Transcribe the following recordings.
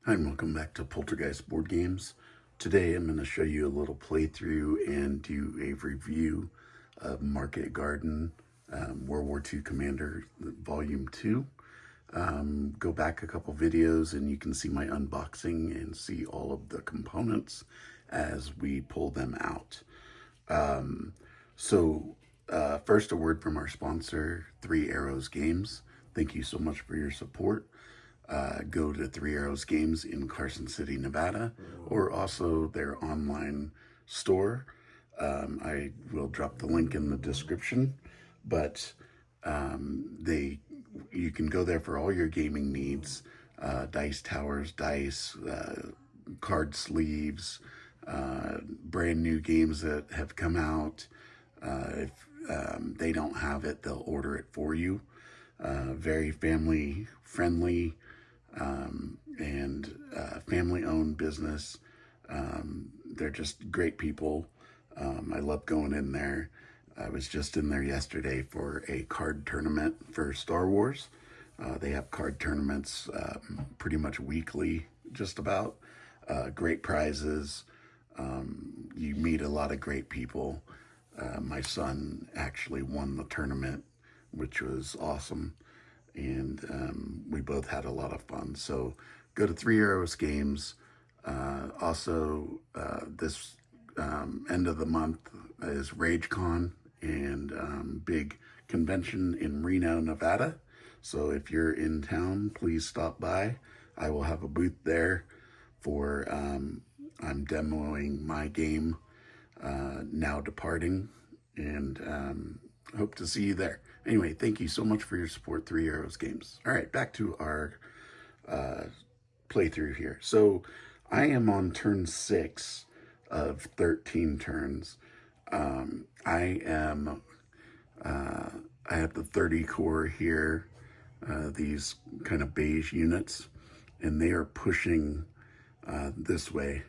Hi, and welcome back to Poltergeist Board Games. Today I'm going to show you a little playthrough and do a review of Market Garden World War II Commander Volume 2. Go back a couple videos and you can see my unboxing and see all of the components as we pull them out. First, a word from our sponsor, Three Arrows Games. Thank you so much for your support. Go to Three Arrows Games in Carson City, Nevada, or also their online store. I will drop the link in the description, but you can go there for all your gaming needs, dice towers, dice, card sleeves, brand new games that have come out. If they don't have it, they'll order it for you. Very family friendly and family-owned business. They're just great people. I love going in there. I was just in there yesterday for a card tournament for Star Wars. They have card tournaments pretty much weekly, just about. Great prizes. You meet a lot of great people. My son actually won the tournament, which was awesome. And we both had a lot of fun. So go to Three Arrows Games. This end of the month is RageCon and big convention in Reno, Nevada. So if you're in town, please stop by. I will have a booth there for, I'm demoing my game, Now Departing, and hope to see you there. Anyway, thank you so much for your support, Three Arrows Games. All right, back to our playthrough here. So I am on turn 6 of 13 turns. I have the 30 core here, these kind of beige units, and they are pushing this way.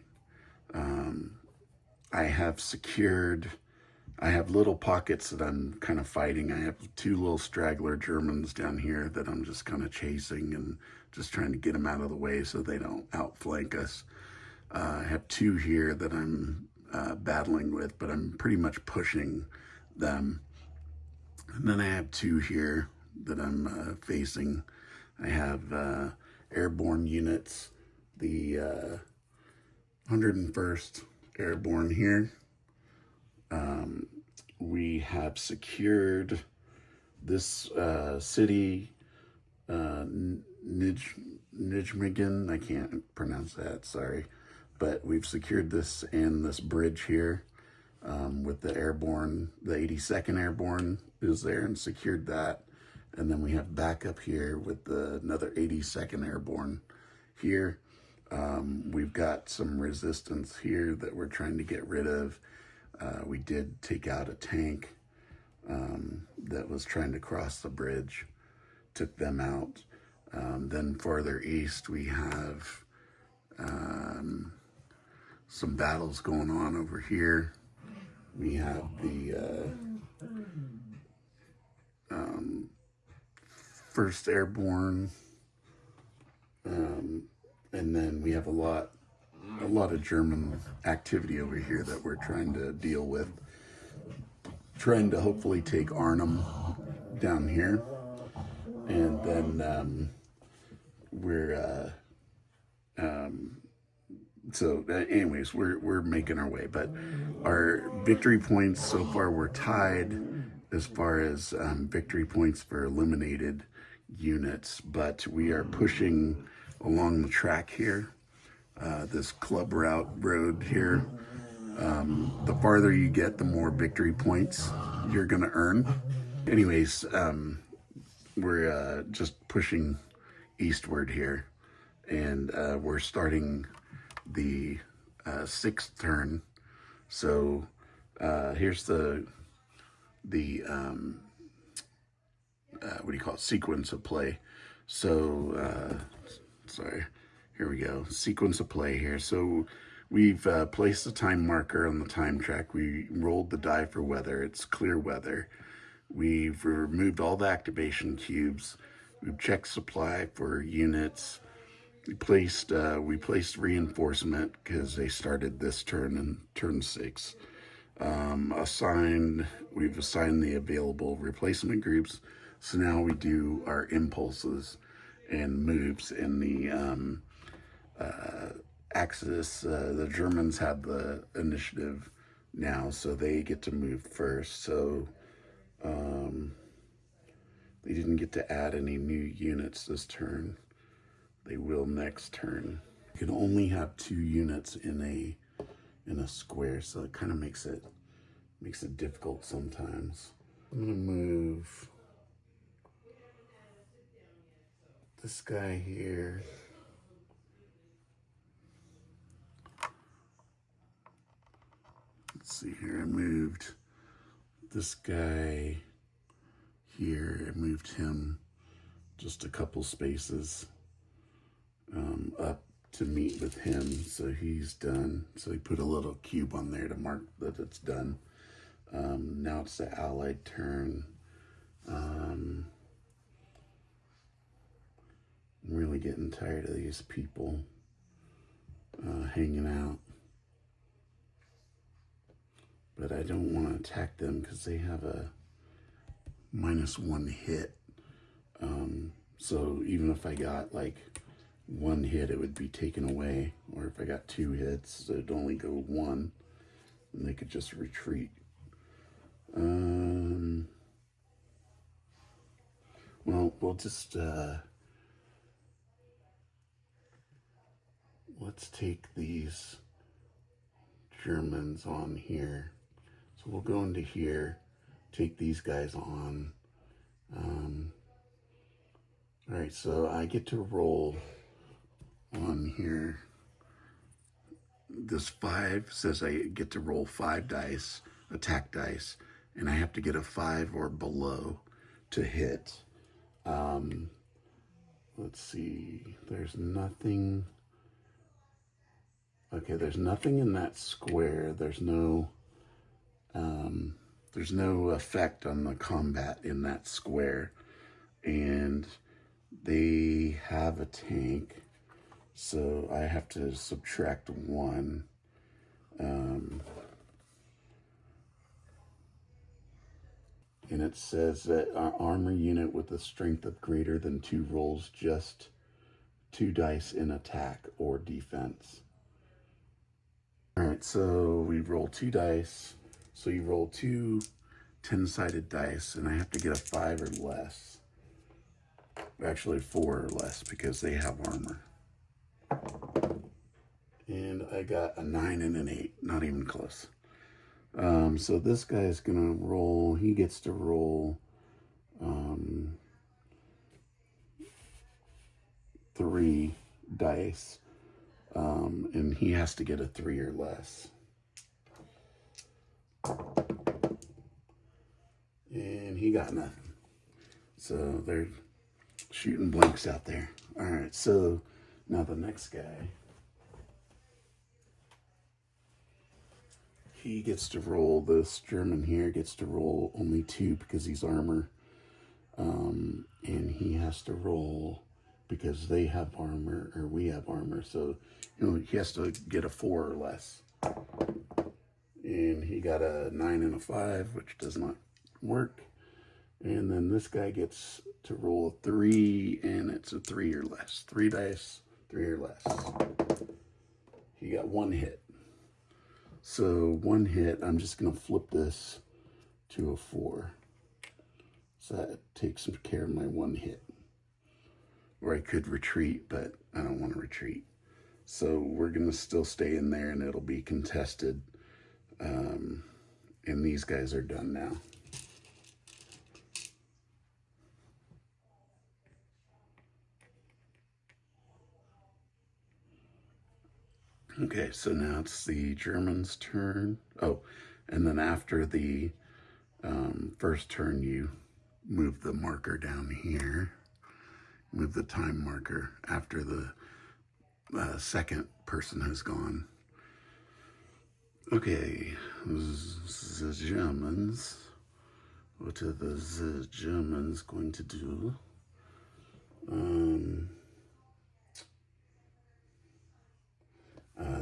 I have little pockets that I'm kind of fighting. I have 2 little straggler Germans down here that I'm just kind of chasing and just trying to get them out of the way so they don't outflank us. I have 2 here that I'm battling with, but I'm pretty much pushing them. And then I have 2 here that I'm facing. I have airborne units, the 101st Airborne here. We have secured this city, Nijmegen. I can't pronounce that, sorry. But we've secured this and this bridge here with the airborne. The 82nd Airborne is there and secured that. And then we have backup here with another 82nd Airborne here. We've got some resistance here that we're trying to get rid of. We did take out a tank that was trying to cross the bridge, took them out. Then farther east, we have some battles going on over here. We have the 1st Airborne, and then we have a lot of German activity over here that we're trying to deal with. Trying to hopefully take Arnhem down here. And then anyways, we're making our way. But our victory points so far, we're tied as far as victory points for eliminated units. But we are pushing along the track here. This club road here. The farther you get, the more victory points you're gonna earn. Anyways, we're just pushing eastward here, and we're starting the 6th turn. So here's the what do you call it? Sequence of play. So sorry. Here we go. Sequence of play here. So we've placed a time marker on the time track. We rolled the die for weather. It's clear weather. We've removed all the activation cubes. We've checked supply for units. We placed reinforcement because they started this turn in turn 6. We've assigned the available replacement groups. So now we do our impulses and moves in the axis. The Germans have the initiative now, so they get to move first. So they didn't get to add any new units this turn. They will next turn. You can only have 2 units in a square, so it kind of makes it difficult sometimes. I'm gonna move this guy here. Let's see here. I moved this guy here. I moved him just a couple spaces up to meet with him, so he's done. So he put a little cube on there to mark that it's done. Now it's the Allied turn. I'm really getting tired of these people hanging out. But I don't want to attack them because they have a -1 hit. So even if I got like 1 hit, it would be taken away. Or if I got 2 hits, it'd only go 1. And they could just retreat. Well, we'll just, let's take these Germans on here. So we'll go into here, take these guys on. All right, so I get to roll on here. This 5 says I get to roll 5 dice, attack dice, and I have to get a 5 or below to hit. Let's see, there's nothing. Okay, there's nothing in that square. There's no effect on the combat in that square. And they have a tank, so I have to subtract 1. And it says that our armor unit with a strength of greater than 2 rolls just 2 dice in attack or defense. All right, so we roll 2 dice. So you roll 2 10-sided dice, and I have to get a 5 or less. Actually 4 or less because they have armor. And I got a 9 and an 8, not even close. So this guy's gonna roll, he gets to roll 3 dice, and he has to get a 3 or less. And he got nothing. So they're shooting blanks out there. All right, so now the next guy, he gets to roll, this German here gets to roll only 2 because he's armor. And he has to roll because they have armor, or we have armor. So, he has to get a 4 or less. And he got a 9 and a 5, which does not work. And then this guy gets to roll a 3, and it's a 3 or less. 3 dice, 3 or less. He got 1 hit. So 1 hit, I'm just going to flip this to a 4. So that takes care of my 1 hit. Or I could retreat, but I don't want to retreat. So we're going to still stay in there, and it'll be contested. And these guys are done now. Okay, so now it's the Germans' turn. Oh, and then after the first turn, you move the marker down here. Move the time marker after the second person has gone. Okay, the Germans. What are the Germans going to do?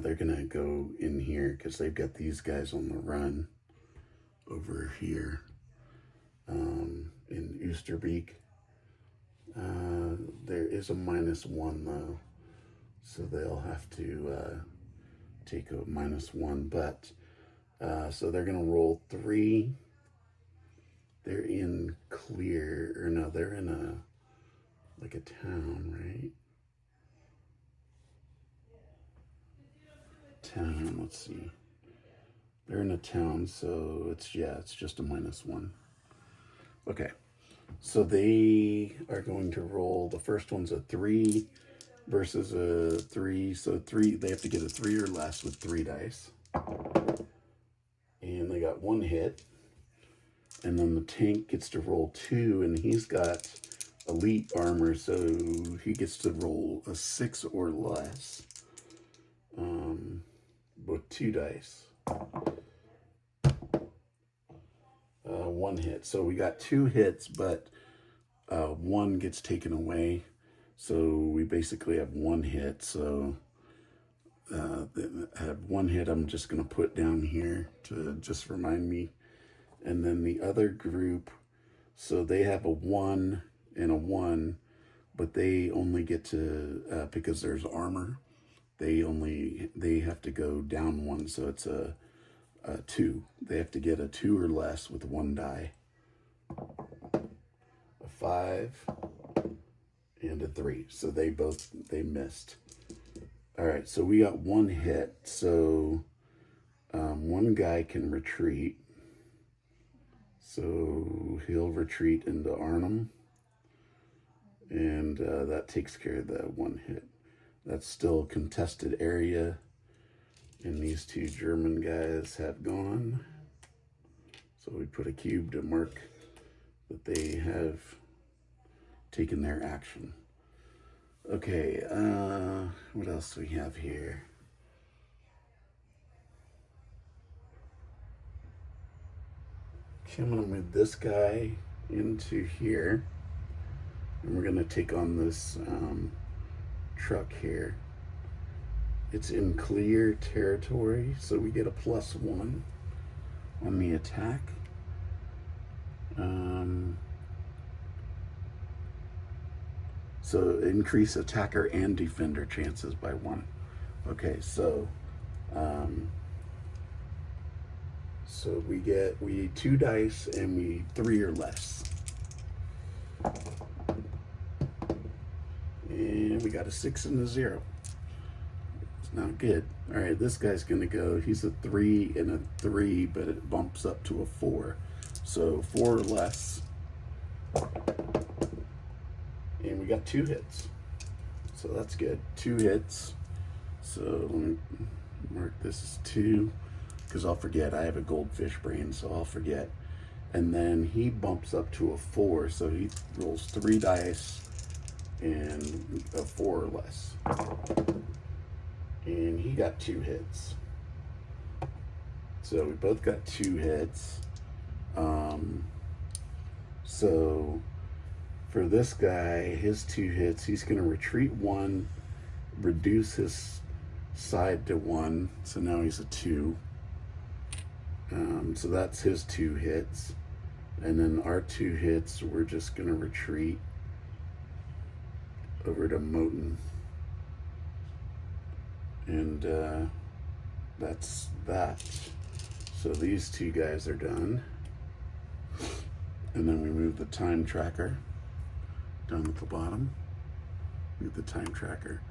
they're gonna go in here because they've got these guys on the run over here in Oosterbeek. There is a -1 though, so they'll have to take a -1, but so they're gonna roll 3. They're in clear, or no, they're in like a town, right? Town, let's see. They're in a town, so it's just a -1. Okay, so they are going to roll, the first one's a 3 versus a 3, so 3, they have to get a 3 or less with 3 dice. And they got 1 hit. And then the tank gets to roll 2, and he's got elite armor, so he gets to roll a 6 or less with 2 dice. 1 hit. So we got 2 hits, but 1 gets taken away. So we basically have 1 hit. So I have 1 hit I'm just going to put down here to just remind me. And then the other group, so they have a 1 and a 1, but they only get to, because there's armor, they have to go down 1, so it's a 2. They have to get a 2 or less with 1 die. A 5 and a 3. So they missed. All right, so we got 1 hit. So 1 guy can retreat. So he'll retreat into Arnhem, and that takes care of that 1 hit. That's still a contested area, and these 2 German guys have gone. So we put a cube to mark that they have taken their action. Okay, what else do we have here? Okay, I'm going to move this guy into here, and we're going to take on this truck here. It's in clear territory, so we get a +1 on the attack. So increase attacker and defender chances by 1. Okay, so so we 2 dice and we 3 or less. And we got a 6 and a 0. It's not good. All right, this guy's gonna go, he's a 3 and a 3, but it bumps up to a 4. So 4 or less. And we got 2 hits. So that's good. 2 hits. So let me mark this as 2, because I'll forget. I have a goldfish brain, so I'll forget. And then he bumps up to a 4, so he rolls 3 dice and a 4 or less. And he got 2 hits. So we both got 2 hits. So for this guy, his 2 hits, he's going to retreat 1, reduce his side to 1, so now he's a 2. So that's his 2 hits. And then our 2 hits, we're just going to retreat over to Moten. And that's that. So these 2 guys are done. And then we move the time tracker down at the bottom. Move the time tracker.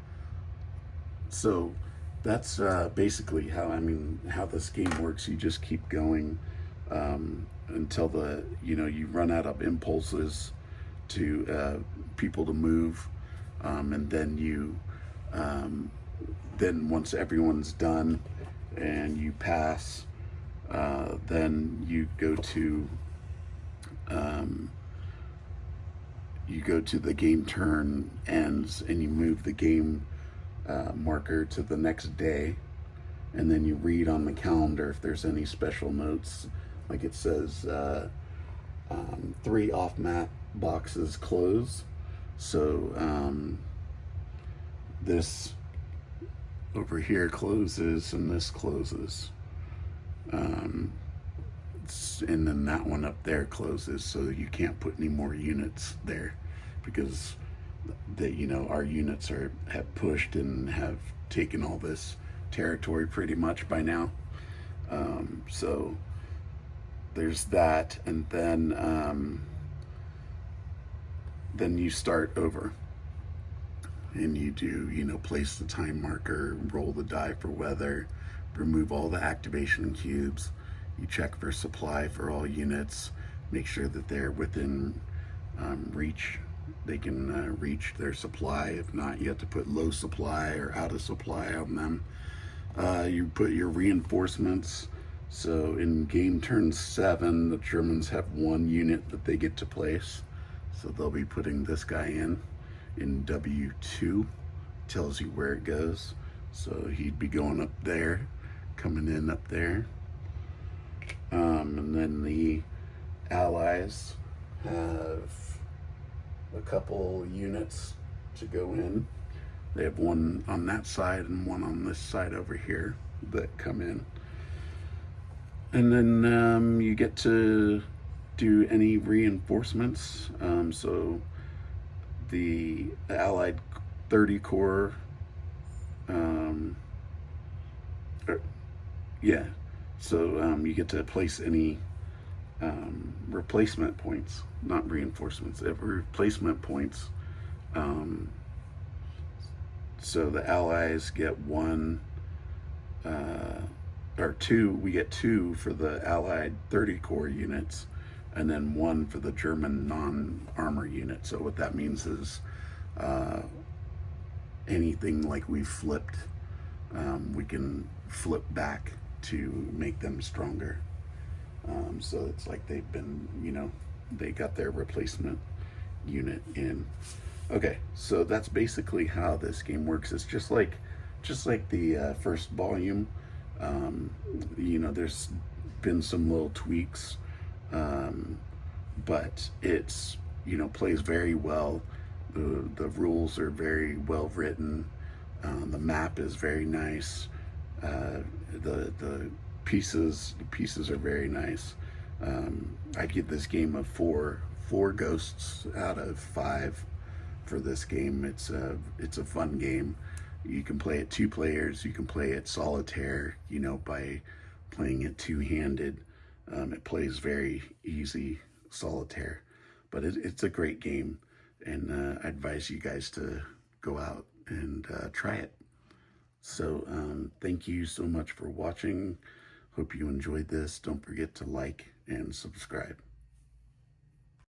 So that's basically how this game works. You just keep going until you run out of impulses to people to move, and then then once everyone's done and you pass, then you go to the game turn ends, and you move the game marker to the next day, and then you read on the calendar if there's any special notes, like it says 3 off-map boxes close. So this over here closes and this closes. And then that one up there closes, so you can't put any more units there because our units have pushed and have taken all this territory pretty much by now. So there's that, and then you start over and you do, place the time marker, roll the die for weather, remove all the activation cubes. You check for supply for all units, make sure that they're within reach. They can reach their supply. If not, you have to put low supply or out of supply on them. You put your reinforcements. So in game turn 7, the Germans have 1 unit that they get to place. So they'll be putting this guy in W2, tells you where it goes. So he'd be going up there, coming in up there. And then the Allies have a couple units to go in. They have 1 on that side and 1 on this side over here that come in. And then you get to do any reinforcements. So the Allied 30 Corps, so you get to place any replacement points, not reinforcements, replacement points. So the Allies get 1 or 2, we get 2 for the Allied 30 Corps units, and then 1 for the German non-armor unit. So what that means is anything like we flipped, we can flip back to make them stronger. So it's like they've been, they got their replacement unit in. Okay, so that's basically how this game works. It's just like the first volume. There's been some little tweaks, but it's plays very well. The rules are very well written. The map is very nice. The pieces are very nice. I give this game a 4 ghosts out of 5 for this game. It's a fun game. You can play it 2 players. You can play it solitaire, by playing it 2-handed. It plays very easy solitaire, but it's a great game, and I advise you guys to go out and try it. So thank you so much for watching. Hope you enjoyed this. Don't forget to like and subscribe.